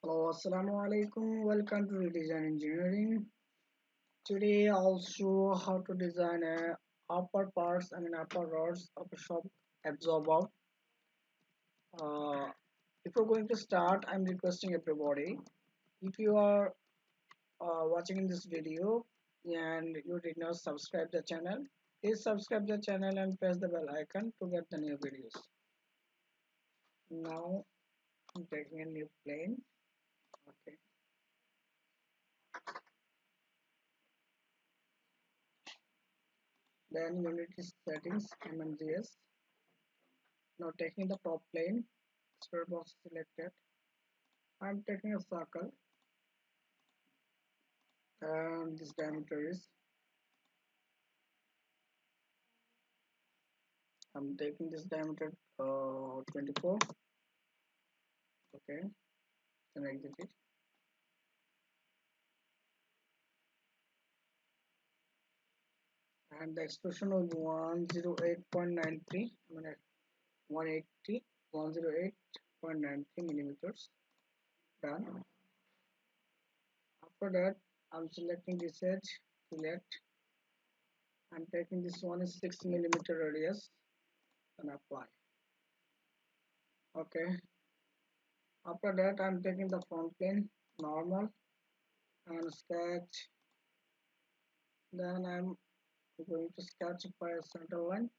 Hello, Assalamu alaikum. Welcome to Redesign Engineering. Today I'll show how to design a upper rods of a shock absorber. Uh, Before going to start, I'm requesting everybody, if you are watching in this video and you did not subscribe the channel, please subscribe the channel and press the bell icon to get the new videos. Now I'm taking a new plane. Okay. Then Unity settings MMGS. Now taking the top plane, square box selected. I'm taking a circle and this diameter is, I'm taking this diameter 24. Okay, then exit it. And the extrusion will be 108.93. I mean 180 108.93 millimeters. Done. After that, I'm selecting this edge, select. I'm taking this one is 6 millimeter radius and apply. Okay. After that, I'm taking the front plane, normal, and sketch. Then I'm going to sketch by a center line,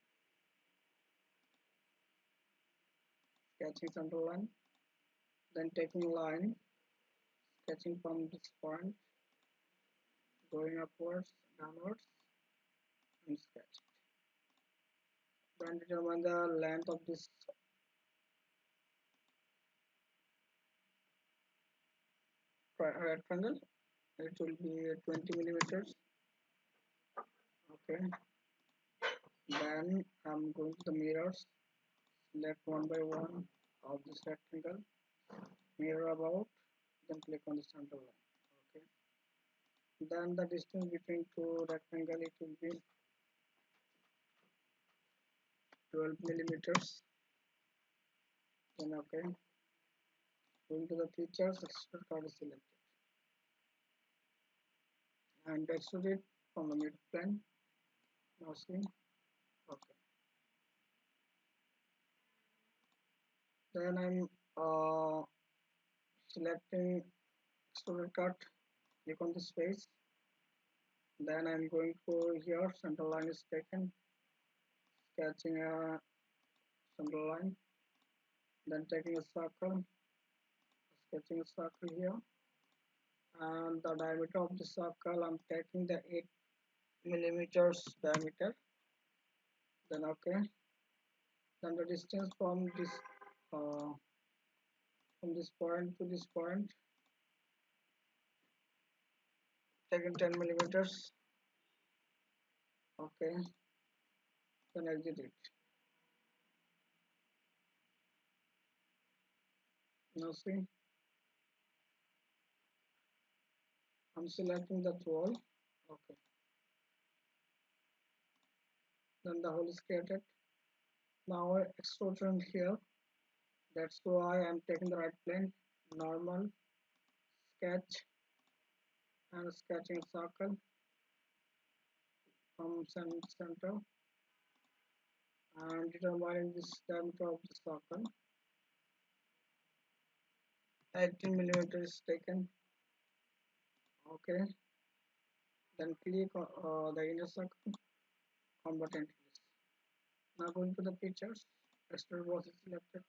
sketching center line. Then taking line, sketching from this point, going upwards, downwards, and sketch. Then determine the length of this rectangle. It will be 20 millimeters. Okay. Then I'm going to the mirrors, select one by one of this rectangle, mirror about, then click on the center line. Okay. Then the distance between two rectangle, it will be 12 millimeters. Then okay. Going to the features, extrude card is selected and extrude it from the mid plane. Now see. Okay. Then I'm selecting extrude cut. Click on this face. Then I'm going to here. Center line is taken. Sketching a center line. Then taking a circle. Sketching a circle here. And the diameter of the circle, I'm taking the 8 millimeters diameter. Then okay. Then the distance uh, from this point to this point, taking 10 millimeters. Okay. Then exit it. Now see, I'm selecting the wall. Okay. Then the hole is created. Now extrusion here. That's why I'm taking the right plane, normal, sketch, and sketching a circle from center and determining this diameter of the circle. 18 millimeters taken. Okay. Then click the inner circle, convert into this. Now going to the pictures, extrude was selected.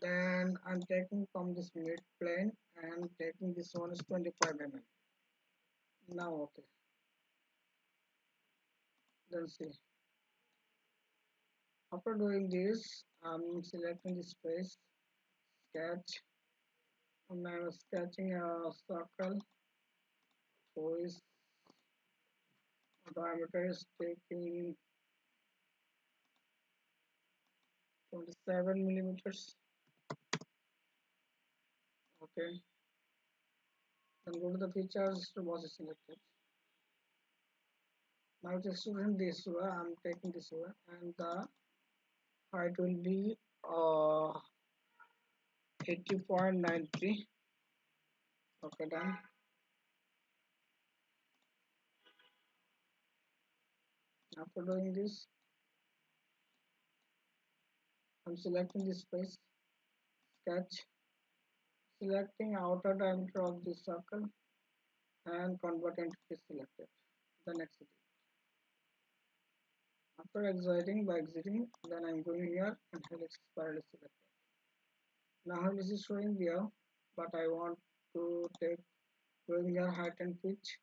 Then I'm taking from this mid plane and taking this one is 25 mm. Now okay. Then see. After doing this, I'm selecting this face, sketch, and I'm sketching a circle. So is diameter is taking 27 millimeters. Okay. Then go to the features, was selected. Now it's extrusion this way. I'm taking this way, and the height will be 80.93. Okay, done. After doing this, I'm selecting this face, sketch, selecting outer diameter of this circle and convert entity selected. Then exit. After exiting, then I'm going here and helix spiral is selected. Now this is showing here, but I want to take going here height and pitch.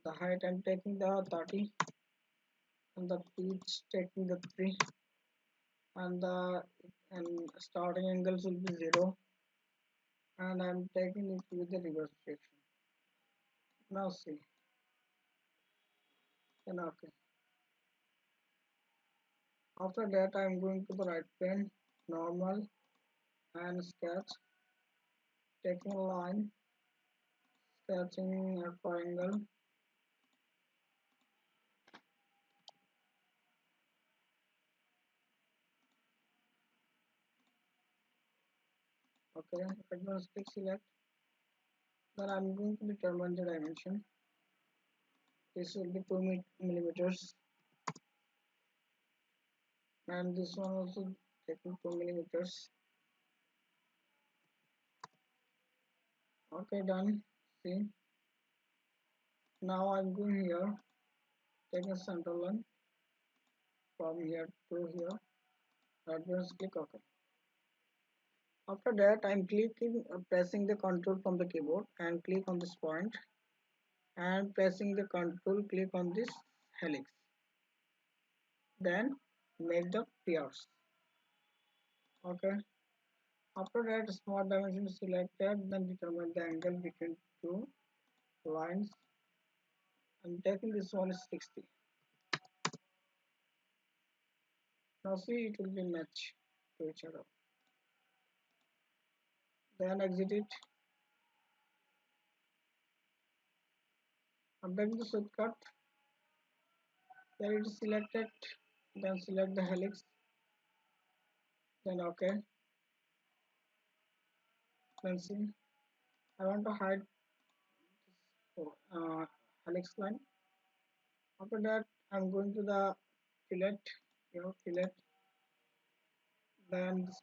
The height I'm taking the 30 and the pitch taking the 3 and the and starting angles will be 0 and I'm taking it with the reverse direction. Now see, then okay. After that I'm going to the right plane, normal and sketch, taking a line, sketching a triangle. Okay, advanced click select. Then I'm going to determine the dimension. This will be 2 millimeters and this one also taking 2 millimeters. Okay, done. See, now I'm going here, take a center line from here to here, advanced click OK. After that I'm clicking pressing the control from the keyboard and click on this point and pressing the control click on this helix, then make the pierce. Okay, after that smart dimension is selected, then determine the angle between two lines. I'm taking this one is 60. Now see, it will be match to each other. Then exit it. I'm taking the shortcut. Then it is selected. Then select the helix. Then OK. Then see, I want to hide this helix line. After that, I'm going to the fillet. Fillet. Then this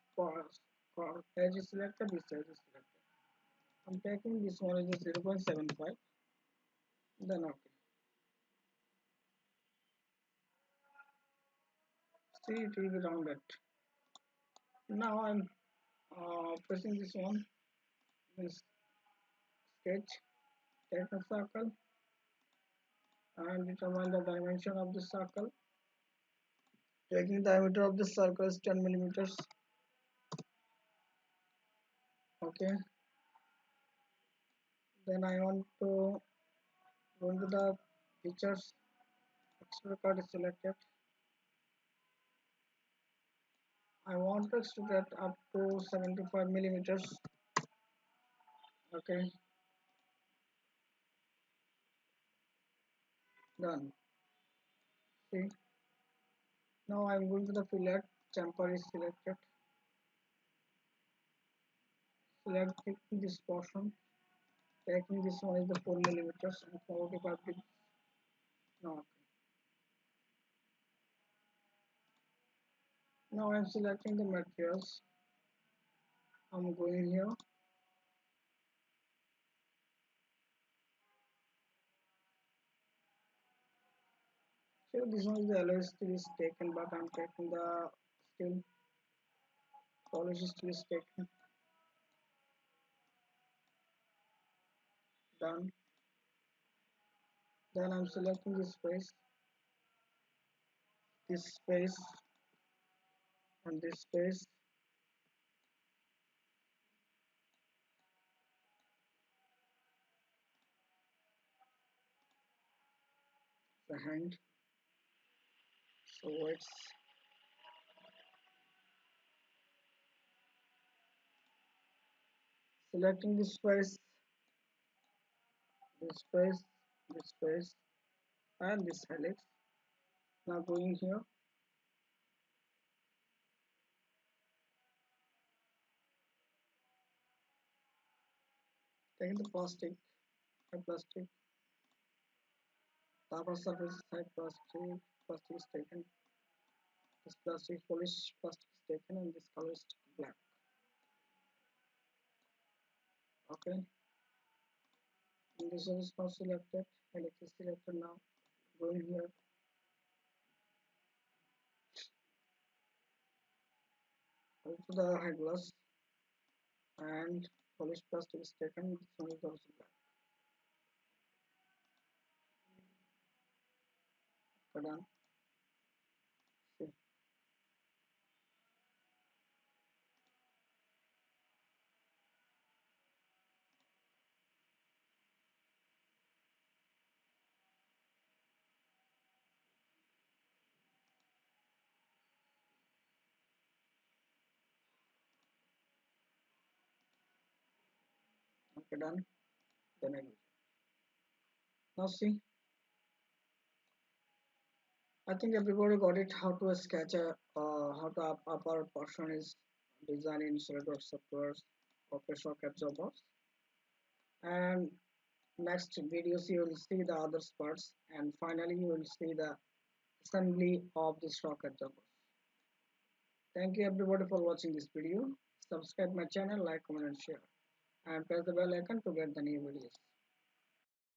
edge is selected. This edge is selected. I'm taking this one is 0.75. Then OK. See, it will be rounded. Now I'm pressing this one, this sketch, take a circle and determine the dimension of the circle. Taking the diameter of the circle is 10 millimeters. Okay. Then I want to go into the features. Extrude card is selected. I want to extrude that up to 75 millimeters. Okay. Done. See. Now I'm going to the fillet. Chamfer is selected. Selecting this portion. Taking this one is the 4 millimeters and 45 degrees. Now, now I'm selecting the materials. I'm going here. So this one is the alloy steel is taken, but I'm taking the steel. Polish steel is taken. Done. Then I'm selecting this space, and this space. The hand. So it's selecting this space, this space, this space, and this helix. Now going here. taking the plastic, high plastic, the upper surface is high plastic, plastic is taken, this plastic polish plastic is taken, and this color is black. Okay, and this one is not selected, and it is selected now. Going here, go to the high gloss, and polish plastic is taken, this one is also black. Okay, done. See, okay, done. Then I go. Now see, I think everybody got it how to sketch a how to upper portion is design in Solidworks softwares of a shock absorbers. And next videos you will see the other parts, and finally you will see the assembly of the shock absorbers. Thank you everybody for watching this video. Subscribe my channel, like, comment and share, and press the bell icon to get the new videos.